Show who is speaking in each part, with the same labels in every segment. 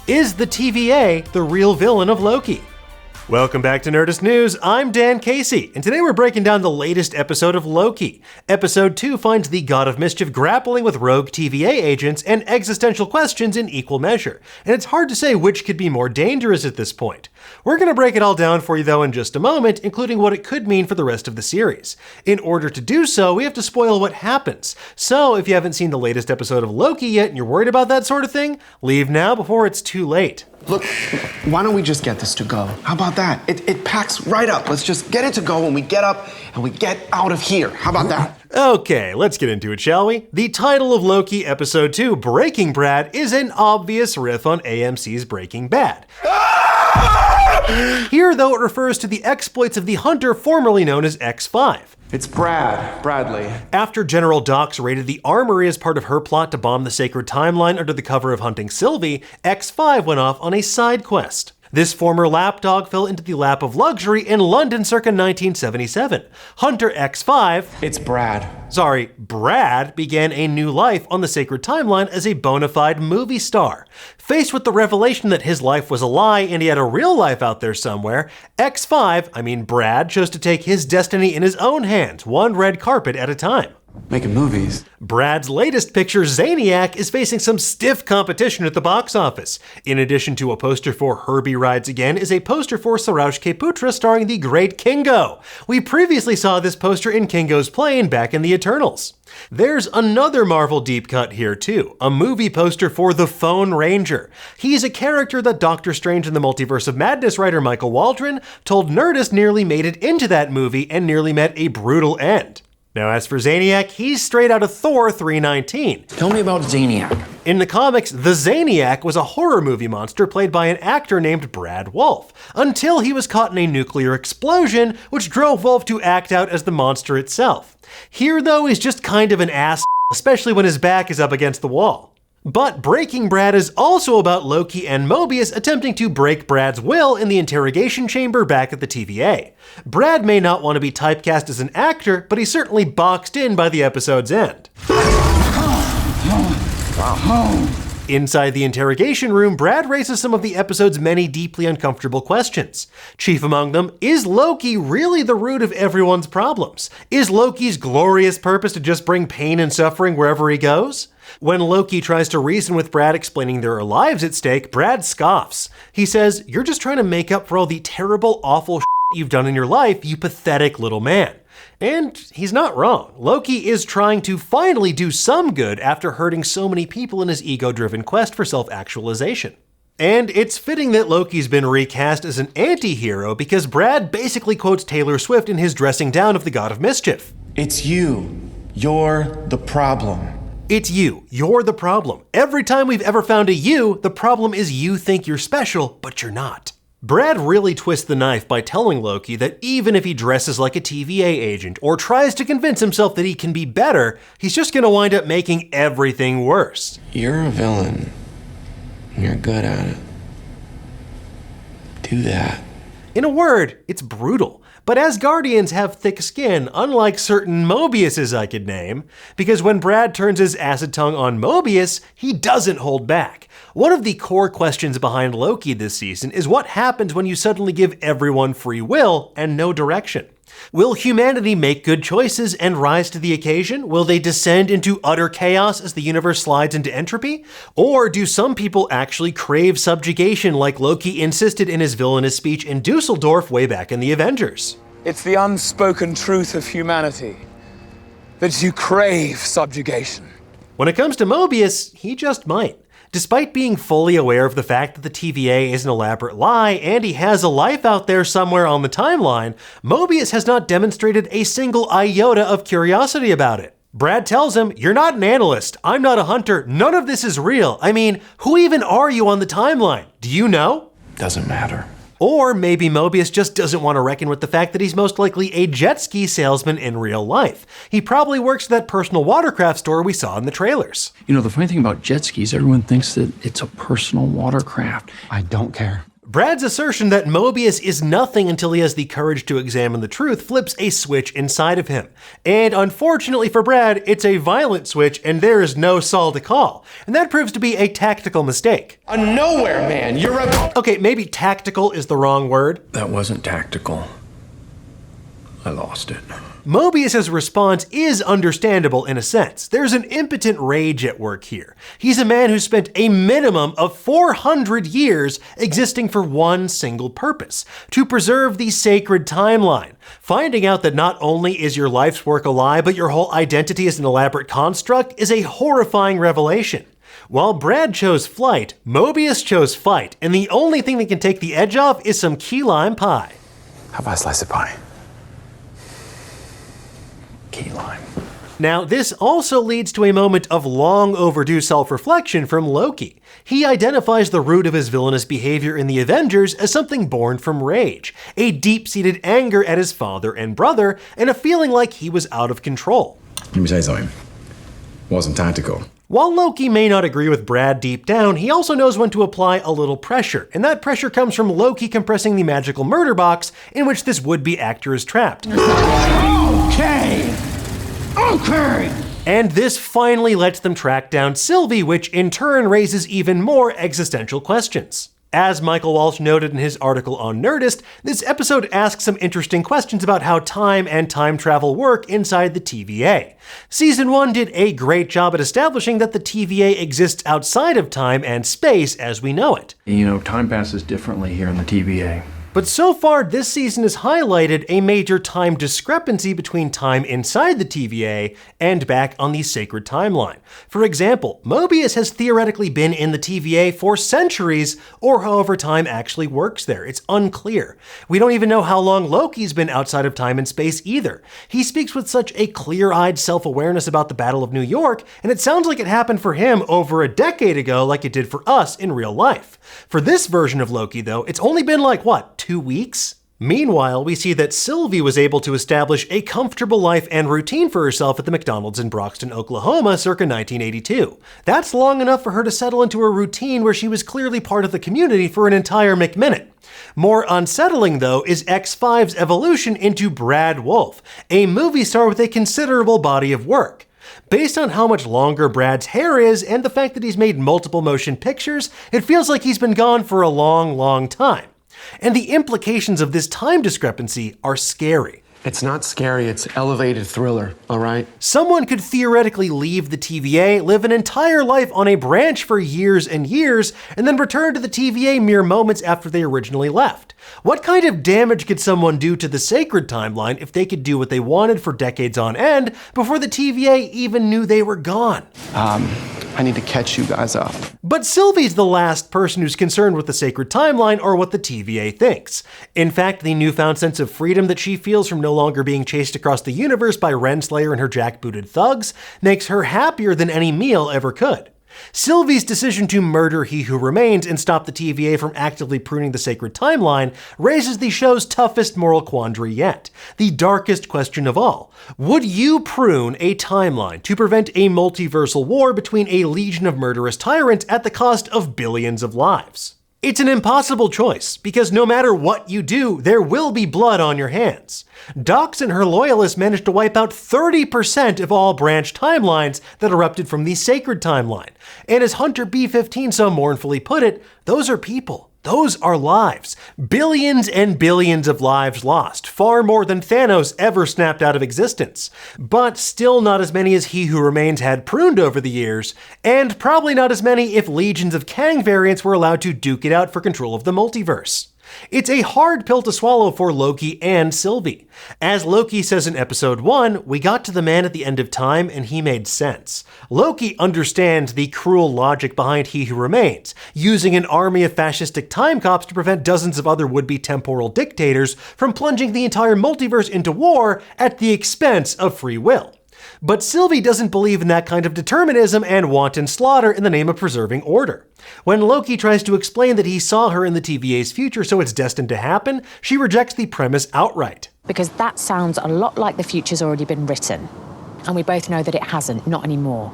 Speaker 1: Is the TVA the real villain of Loki? Welcome back to Nerdist News, I'm Dan Casey, and today we're breaking down the latest episode of Loki. Episode 2 finds the God of Mischief grappling with rogue TVA agents and existential questions in equal measure, and it's hard to say which could be more dangerous at this point. We're going to break it all down for you though in just a moment, including what it could mean for the rest of the series. In order to do so, we have to spoil what happens. So if you haven't seen the latest episode of Loki yet and you're worried about that sort of thing, leave now before it's too late.
Speaker 2: Look, why don't we just get this to go? How about that? It packs right up. Let's just get it to go when we get up and we get out of here. How about that?
Speaker 1: Okay, let's get into it, shall we? The title of Loki Episode 2, Breaking Brad, is an obvious riff on AMC's Breaking Bad. Here, though, it refers to the exploits of the Hunter formerly known as X5.
Speaker 2: It's Bradley.
Speaker 1: After General Dox raided the armory as part of her plot to bomb the sacred timeline under the cover of hunting Sylvie, X5 went off on a side quest. This former lapdog fell into the lap of luxury in London circa 1977. Hunter X5,
Speaker 2: It's
Speaker 1: Brad began a new life on the sacred timeline as a bona fide movie star. Faced with the revelation that his life was a lie and he had a real life out there somewhere, Brad chose to take his destiny in his own hands, one red carpet at a time.
Speaker 2: Making movies.
Speaker 1: Brad's latest picture, Zaniac, is facing some stiff competition at the box office. In addition to a poster for Herbie Rides Again is a poster for Sarouche Keputra starring the great Kingo. We previously saw this poster in Kingo's plane back in the Eternals. There's another Marvel deep cut here too, a movie poster for the Phone Ranger. He's a character that Doctor Strange and the Multiverse of Madness writer Michael Waldron told Nerdist nearly made it into that movie and nearly met a brutal end. Now as for Zaniac, he's straight out of Thor 3:19.
Speaker 3: Tell me about Zaniac.
Speaker 1: In the comics, the Zaniac was a horror movie monster played by an actor named Brad Wolfe, until he was caught in a nuclear explosion, which drove Wolfe to act out as the monster itself. Here though, he's just kind of an ass, especially when his back is up against the wall. But Breaking Brad is also about Loki and Mobius attempting to break Brad's will in the interrogation chamber back at the TVA. Brad may not want to be typecast as an actor, but he's certainly boxed in by the episode's end. Inside the interrogation room, Brad raises some of the episode's many deeply uncomfortable questions. Chief among them, is Loki really the root of everyone's problems? Is Loki's glorious purpose to just bring pain and suffering wherever he goes? When Loki tries to reason with Brad explaining there are lives at stake, Brad scoffs. He says, "You're just trying to make up for all the terrible, awful shit you've done in your life, you pathetic little man." And he's not wrong. Loki is trying to finally do some good after hurting so many people in his ego-driven quest for self-actualization. And it's fitting that Loki's been recast as an anti-hero because Brad basically quotes Taylor Swift in his dressing down of the God of Mischief.
Speaker 2: It's you. You're the problem.
Speaker 1: It's you. You're the problem. Every time we've ever found a you, the problem is you think you're special, but you're not. Brad really twists the knife by telling Loki that even if he dresses like a TVA agent or tries to convince himself that he can be better, he's just going to wind up making everything worse.
Speaker 2: You're a villain. You're good at it. Do that.
Speaker 1: In a word, it's brutal. But Asgardians have thick skin, unlike certain Mobiuses I could name, because when Brad turns his acid tongue on Mobius, he doesn't hold back. One of the core questions behind Loki this season is what happens when you suddenly give everyone free will and no direction. Will humanity make good choices and rise to the occasion? Will they descend into utter chaos as the universe slides into entropy? Or do some people actually crave subjugation like Loki insisted in his villainous speech in Dusseldorf way back in the Avengers?
Speaker 4: It's the unspoken truth of humanity that you crave subjugation.
Speaker 1: When it comes to Mobius, he just might. Despite being fully aware of the fact that the TVA is an elaborate lie and he has a life out there somewhere on the timeline, Mobius has not demonstrated a single iota of curiosity about it. Brad tells him, "You're not an analyst, I'm not a hunter, none of this is real. I mean, who even are you on the timeline? Do you know?"
Speaker 2: Doesn't matter.
Speaker 1: Or maybe Mobius just doesn't want to reckon with the fact that he's most likely a jet ski salesman in real life. He probably works at that personal watercraft store we saw in the trailers.
Speaker 3: You know, the funny thing about jet skis, everyone thinks that it's a personal watercraft.
Speaker 2: I don't care.
Speaker 1: Brad's assertion that Mobius is nothing until he has the courage to examine the truth flips a switch inside of him. And unfortunately for Brad, it's a violent switch and there is no Saul to call. And that proves to be a tactical mistake.
Speaker 2: A nowhere man, you're a...
Speaker 1: Okay, maybe tactical is the wrong word.
Speaker 3: That wasn't tactical. I lost it.
Speaker 1: Mobius's response is understandable in a sense. There's an impotent rage at work here. He's a man who spent a minimum of 400 years existing for one single purpose: to preserve the sacred timeline. Finding out that not only is your life's work a lie, but your whole identity is an elaborate construct is a horrifying revelation. While Brad chose flight, Mobius chose fight, and the only thing that can take the edge off is some key lime pie.
Speaker 3: How about a slice of pie? Key lime.
Speaker 1: Now, this also leads to a moment of long overdue self-reflection from Loki. He identifies the root of his villainous behavior in the Avengers as something born from rage, a deep-seated anger at his father and brother, and a feeling like he was out of control.
Speaker 3: Let me say something. Wasn't tactical.
Speaker 1: While Loki may not agree with Brad deep down, he also knows when to apply a little pressure, and that pressure comes from Loki compressing the magical murder box in which this would-be actor is trapped.
Speaker 2: Okay!
Speaker 1: And this finally lets them track down Sylvie, which in turn raises even more existential questions. As Michael Walsh noted in his article on Nerdist, this episode asks some interesting questions about how time and time travel work inside the TVA. Season 1 did a great job at establishing that the TVA exists outside of time and space as we know it.
Speaker 3: You know, time passes differently here in the TVA.
Speaker 1: But so far, this season has highlighted a major time discrepancy between time inside the TVA and back on the sacred timeline. For example, Mobius has theoretically been in the TVA for centuries, or however time actually works there. It's unclear. We don't even know how long Loki's been outside of time and space either. He speaks with such a clear-eyed self-awareness about the Battle of New York, and it sounds like it happened for him over a decade ago like it did for us in real life. For this version of Loki, though, it's only been like, 2 weeks? Meanwhile, we see that Sylvie was able to establish a comfortable life and routine for herself at the McDonald's in Broxton, Oklahoma, circa 1982. That's long enough for her to settle into a routine where she was clearly part of the community for an entire McMinute. More unsettling, though, is X5's evolution into Brad Wolfe, a movie star with a considerable body of work. Based on how much longer Brad's hair is and the fact that he's made multiple motion pictures, it feels like he's been gone for a long, long time. And the implications of this time discrepancy are scary.
Speaker 2: It's not scary, it's elevated thriller, all right?
Speaker 1: Someone could theoretically leave the TVA, live an entire life on a branch for years and years, and then return to the TVA mere moments after they originally left. What kind of damage could someone do to the sacred timeline if they could do what they wanted for decades on end before the TVA even knew they were gone?
Speaker 2: I need to catch you guys up.
Speaker 1: But Sylvie's the last person who's concerned with the sacred timeline or what the TVA thinks. In fact, the newfound sense of freedom that she feels from no longer being chased across the universe by Renslayer and her jackbooted thugs makes her happier than any meal ever could. Sylvie's decision to murder He Who Remains and stop the TVA from actively pruning the sacred timeline raises the show's toughest moral quandary yet, the darkest question of all. Would you prune a timeline to prevent a multiversal war between a legion of murderous tyrants at the cost of billions of lives? It's an impossible choice, because no matter what you do, there will be blood on your hands. Dox and her loyalists managed to wipe out 30% of all branch timelines that erupted from the sacred timeline. And as Hunter B-15 so mournfully put it, those are people. Those are lives. Billions and billions of lives lost, far more than Thanos ever snapped out of existence. But still not as many as He Who Remains had pruned over the years, and probably not as many if legions of Kang variants were allowed to duke it out for control of the multiverse. It's a hard pill to swallow for Loki and Sylvie. As Loki says in episode 1, we got to the man at the end of time and he made sense. Loki understands the cruel logic behind He Who Remains, using an army of fascistic time cops to prevent dozens of other would-be temporal dictators from plunging the entire multiverse into war at the expense of free will. But Sylvie doesn't believe in that kind of determinism and wanton slaughter in the name of preserving order. When Loki tries to explain that he saw her in the TVA's future so it's destined to happen, she rejects the premise outright.
Speaker 5: Because that sounds a lot like the future's already been written. And we both know that it hasn't, not anymore.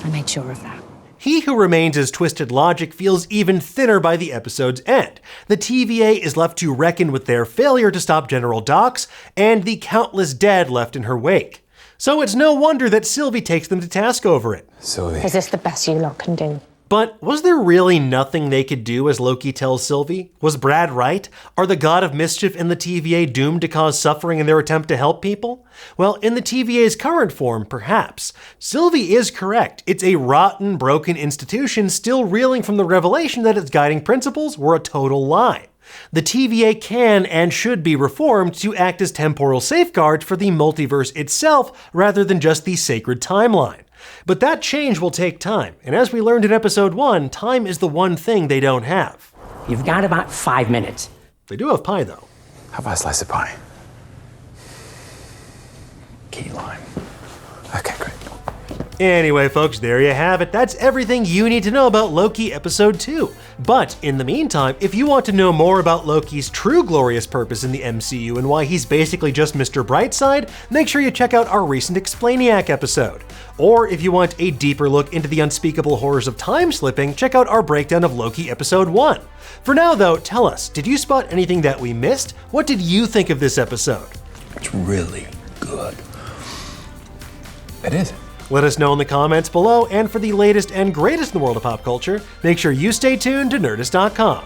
Speaker 5: I made sure of that.
Speaker 1: He Who Remains' twisted logic feels even thinner by the episode's end. The TVA is left to reckon with their failure to stop General Dox and the countless dead left in her wake. So it's no wonder that Sylvie takes them to task over it.
Speaker 3: Sylvie.
Speaker 5: Is this the best you lot can do?
Speaker 1: But was there really nothing they could do, as Loki tells Sylvie? Was Brad right? Are the god of mischief and the TVA doomed to cause suffering in their attempt to help people? Well, in the TVA's current form, perhaps. Sylvie is correct. It's a rotten, broken institution still reeling from the revelation that its guiding principles were a total lie. The TVA can and should be reformed to act as temporal safeguards for the multiverse itself rather than just the sacred timeline. But that change will take time, and as we learned in episode 1, time is the one thing they don't have.
Speaker 6: You've got about 5 minutes.
Speaker 1: They do have pie, though.
Speaker 3: How about a slice of pie? Key lime. Okay, great.
Speaker 1: Anyway, folks, there you have it. That's everything you need to know about Loki Episode 2. But in the meantime, if you want to know more about Loki's true glorious purpose in the MCU and why he's basically just Mr. Brightside, make sure you check out our recent Explainiac episode. Or if you want a deeper look into the unspeakable horrors of time slipping, check out our breakdown of Loki Episode 1. For now, though, tell us, did you spot anything that we missed? What did you think of this episode?
Speaker 3: It's really good. It is.
Speaker 1: Let us know in the comments below, and for the latest and greatest in the world of pop culture, make sure you stay tuned to Nerdist.com.